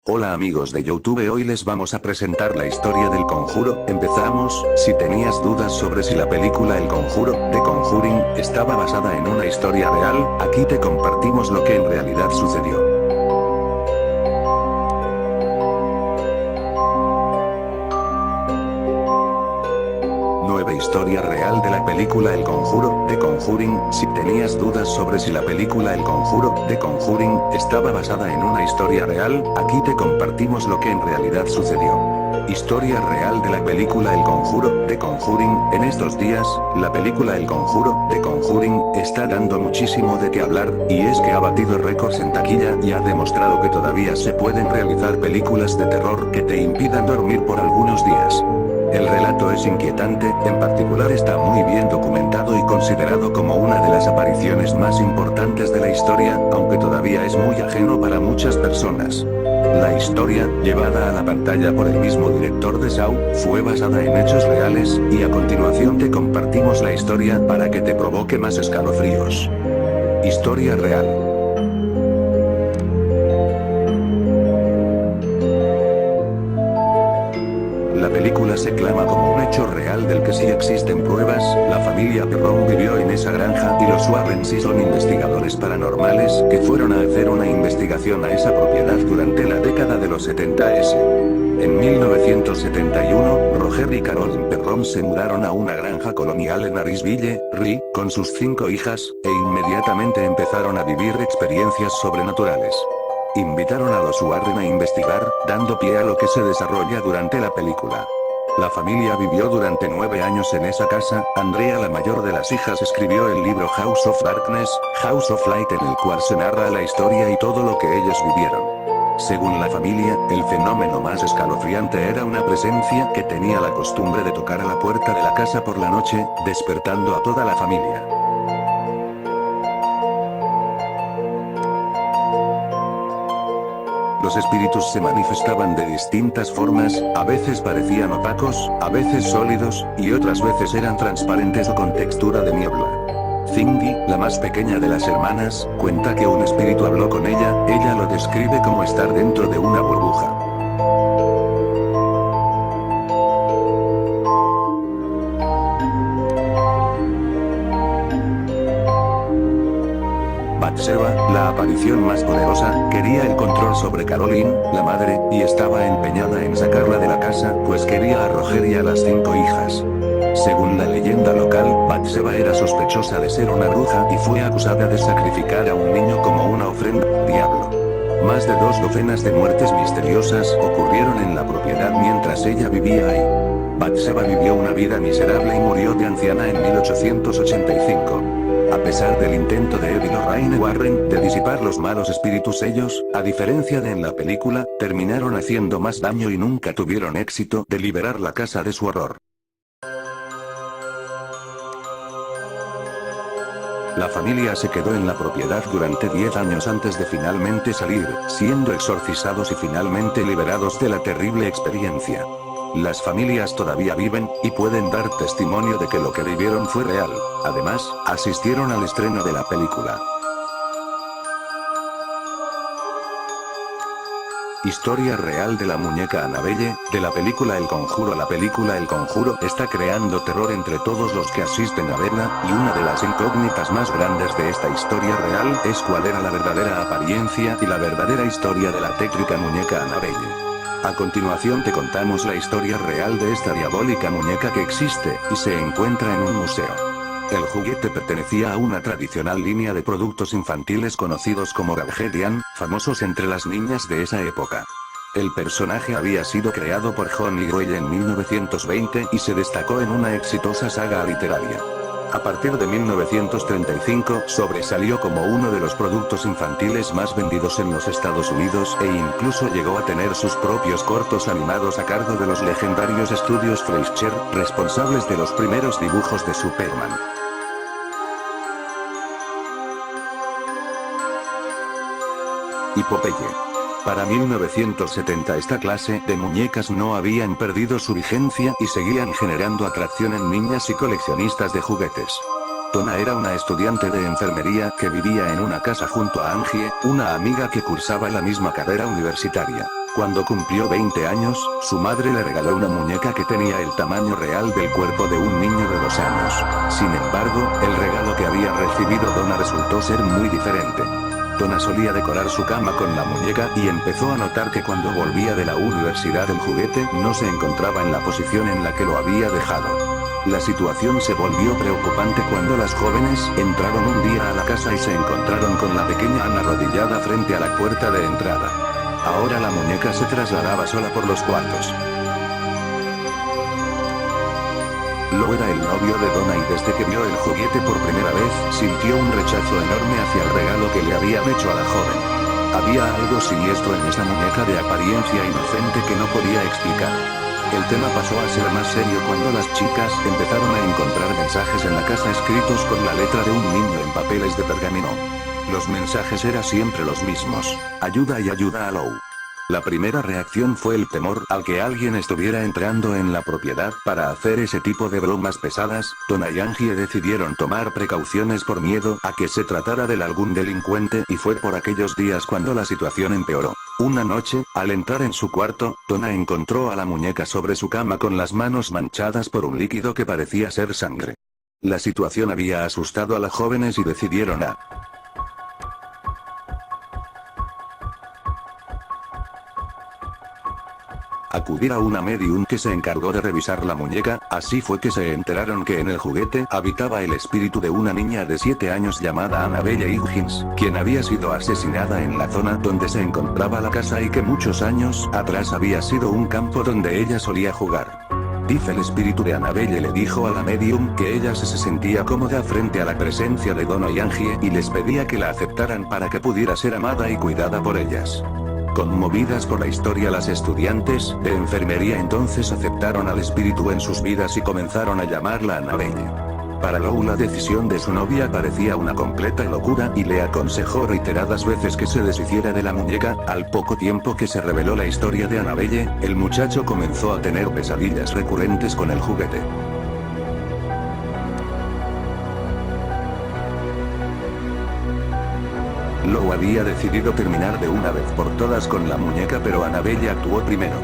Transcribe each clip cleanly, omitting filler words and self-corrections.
Hola amigos de YouTube, hoy les vamos a presentar la historia del Conjuro. Empezamos. Si tenías dudas sobre si la película El Conjuro, The Conjuring, estaba basada en una historia real, aquí te compartimos lo que en realidad sucedió. Nueva historia real de la película El Conjuro, The Conjuring. Si tenías dudas sobre si la película El Conjuro, The Conjuring, estaba basada en una historia real, aquí te compartimos lo que en realidad sucedió. Historia real de la película El Conjuro, The Conjuring. En estos días, la película El Conjuro, The Conjuring, está dando muchísimo de qué hablar, y es que ha batido récords en taquilla y ha demostrado que todavía se pueden realizar películas de terror que te impidan dormir por algunos días. El relato es inquietante, en particular está muy bien documentado y considerado como una de las apariciones más importantes de la historia, aunque todavía es muy ajeno para muchas personas. La historia, llevada a la pantalla por el mismo director de Saw, fue basada en hechos reales, y a continuación te compartimos la historia para que te provoque más escalofríos. Historia real. La película se clama como un hecho real del que sí existen pruebas. La familia Perron vivió en esa granja y los Warren sí son investigadores paranormales que fueron a hacer una investigación a esa propiedad durante la década de los 70s. En 1971, Roger y Carolyn Perron se mudaron a una granja colonial en Harrisville, RI, con sus 5 hijas, e inmediatamente empezaron a vivir experiencias sobrenaturales. Invitaron a los Warren a investigar, dando pie a lo que se desarrolla durante la película. La familia vivió durante 9 años en esa casa. Andrea, la mayor de las hijas, escribió el libro House of Darkness, House of Light, en el cual se narra la historia y todo lo que ellos vivieron. Según la familia, el fenómeno más escalofriante era una presencia que tenía la costumbre de tocar a la puerta de la casa por la noche, despertando a toda la familia. Los espíritus se manifestaban de distintas formas, a veces parecían opacos, a veces sólidos, y otras veces eran transparentes o con textura de niebla. Cindy, la más pequeña de las hermanas, cuenta que un espíritu habló con ella lo describe como estar dentro de una burbuja. Bathsheba, la aparición más poderosa, quería el control sobre Caroline, la madre, y estaba empeñada en sacarla de la casa, pues quería a Roger y a las 5 hijas. Según la leyenda local, Bathsheba era sospechosa de ser una bruja y fue acusada de sacrificar a un niño como una ofrenda al diablo. Más de 2 docenas de muertes misteriosas ocurrieron en la propiedad mientras ella vivía ahí. Bathsheba vivió una vida miserable y murió de anciana en 1885. A pesar del intento de Ed y Lorraine Warren de disipar los malos espíritus, ellos, a diferencia de en la película, terminaron haciendo más daño y nunca tuvieron éxito de liberar la casa de su horror. La familia se quedó en la propiedad durante 10 años antes de finalmente salir, siendo exorcizados y finalmente liberados de la terrible experiencia. Las familias todavía viven, y pueden dar testimonio de que lo que vivieron fue real. Además, asistieron al estreno de la película. Historia real de la muñeca Annabelle, de la película El Conjuro. La película El Conjuro está creando terror entre todos los que asisten a verla, y una de las incógnitas más grandes de esta historia real es cuál era la verdadera apariencia y la verdadera historia de la tétrica muñeca Annabelle. A continuación te contamos la historia real de esta diabólica muñeca que existe, y se encuentra en un museo. El juguete pertenecía a una tradicional línea de productos infantiles conocidos como Ravgedian, famosos entre las niñas de esa época. El personaje había sido creado por John Grell en 1920 y se destacó en una exitosa saga literaria. A partir de 1935 sobresalió como uno de los productos infantiles más vendidos en los Estados Unidos e incluso llegó a tener sus propios cortos animados a cargo de los legendarios estudios Fleischer, responsables de los primeros dibujos de Superman. Y Popeye. Para 1970 esta clase de muñecas no habían perdido su vigencia y seguían generando atracción en niñas y coleccionistas de juguetes. Donna era una estudiante de enfermería que vivía en una casa junto a Angie, una amiga que cursaba la misma carrera universitaria. Cuando cumplió 20 años, su madre le regaló una muñeca que tenía el tamaño real del cuerpo de un niño de 2 años. Sin embargo, el regalo que había recibido Donna resultó ser muy diferente. Donna solía decorar su cama con la muñeca y empezó a notar que cuando volvía de la universidad el juguete no se encontraba en la posición en la que lo había dejado. La situación se volvió preocupante cuando las jóvenes entraron un día a la casa y se encontraron con la pequeña Anna arrodillada frente a la puerta de entrada. Ahora la muñeca se trasladaba sola por los cuartos. Lo era el novio de Donna y desde que vio el juguete por primera vez, sintió un rechazo enorme hacia el regalo que le habían hecho a la joven. Había algo siniestro en esa muñeca de apariencia inocente que no podía explicar. El tema pasó a ser más serio cuando las chicas empezaron a encontrar mensajes en la casa escritos con la letra de un niño en papeles de pergamino. Los mensajes eran siempre los mismos: ayuda y ayuda a Lou. La primera reacción fue el temor al que alguien estuviera entrando en la propiedad para hacer ese tipo de bromas pesadas. Donna y Angie decidieron tomar precauciones por miedo a que se tratara de algún delincuente y fue por aquellos días cuando la situación empeoró. Una noche, al entrar en su cuarto, Donna encontró a la muñeca sobre su cama con las manos manchadas por un líquido que parecía ser sangre. La situación había asustado a las jóvenes y decidieron acudir a una medium que se encargó de revisar la muñeca. Así fue que se enteraron que en el juguete habitaba el espíritu de una niña de 7 años llamada Annabelle Higgins, quien había sido asesinada en la zona donde se encontraba la casa y que muchos años atrás había sido un campo donde ella solía jugar. Dice el espíritu de Annabelle le dijo a la medium que ella se sentía cómoda frente a la presencia de Donna y Angie y les pedía que la aceptaran para que pudiera ser amada y cuidada por ellas. Conmovidas por la historia, las estudiantes de enfermería entonces aceptaron al espíritu en sus vidas y comenzaron a llamarla Annabelle. Para Lou la decisión de su novia parecía una completa locura y le aconsejó reiteradas veces que se deshiciera de la muñeca. Al poco tiempo que se reveló la historia de Annabelle, el muchacho comenzó a tener pesadillas recurrentes con el juguete. Lou había decidido terminar de una vez por todas con la muñeca, pero Annabelle actuó primero.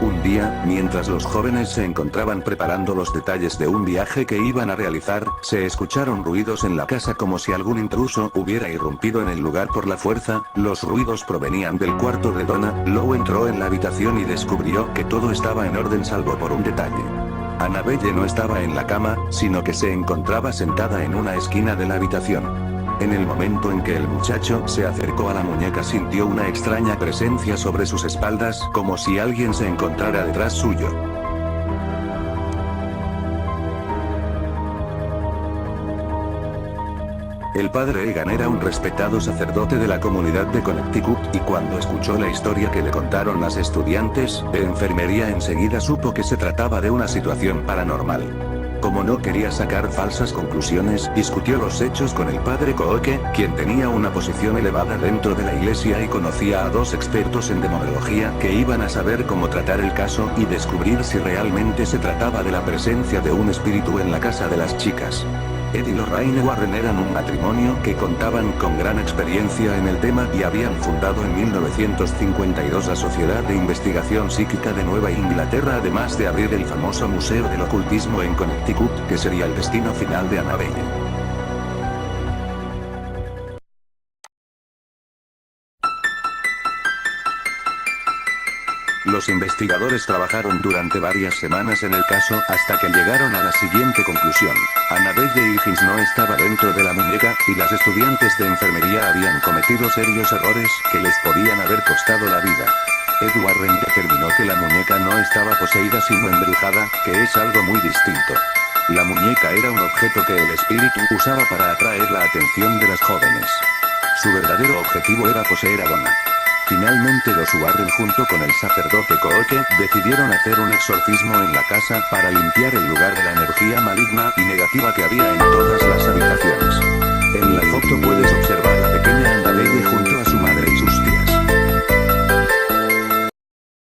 Un día, mientras los jóvenes se encontraban preparando los detalles de un viaje que iban a realizar, se escucharon ruidos en la casa como si algún intruso hubiera irrumpido en el lugar por la fuerza. Los ruidos provenían del cuarto de Donna. Lou entró en la habitación y descubrió que todo estaba en orden salvo por un detalle. Annabelle no estaba en la cama, sino que se encontraba sentada en una esquina de la habitación. En el momento en que el muchacho se acercó a la muñeca sintió una extraña presencia sobre sus espaldas, como si alguien se encontrara detrás suyo. El padre Egan era un respetado sacerdote de la comunidad de Connecticut, y cuando escuchó la historia que le contaron las estudiantes de enfermería enseguida supo que se trataba de una situación paranormal. Como no quería sacar falsas conclusiones, discutió los hechos con el padre Kooke, quien tenía una posición elevada dentro de la iglesia y conocía a 2 expertos en demonología que iban a saber cómo tratar el caso y descubrir si realmente se trataba de la presencia de un espíritu en la casa de las chicas. Ed y Lorraine Warren eran un matrimonio que contaban con gran experiencia en el tema y habían fundado en 1952 la Sociedad de Investigación Psíquica de Nueva Inglaterra, además de abrir el famoso Museo del Ocultismo en Connecticut, que sería el destino final de Annabelle. Los investigadores trabajaron durante varias semanas en el caso hasta que llegaron a la siguiente conclusión: Annabelle Higgins no estaba dentro de la muñeca, y las estudiantes de enfermería habían cometido serios errores que les podían haber costado la vida. Ed Warren determinó que la muñeca no estaba poseída sino embrujada, que es algo muy distinto. La muñeca era un objeto que el espíritu usaba para atraer la atención de las jóvenes. Su verdadero objetivo era poseer a Donna. Finalmente los Warren junto con el sacerdote Kooke decidieron hacer un exorcismo en la casa para limpiar el lugar de la energía maligna y negativa que había en todas las habitaciones. En la foto puedes observar a la pequeña Annabelle junto a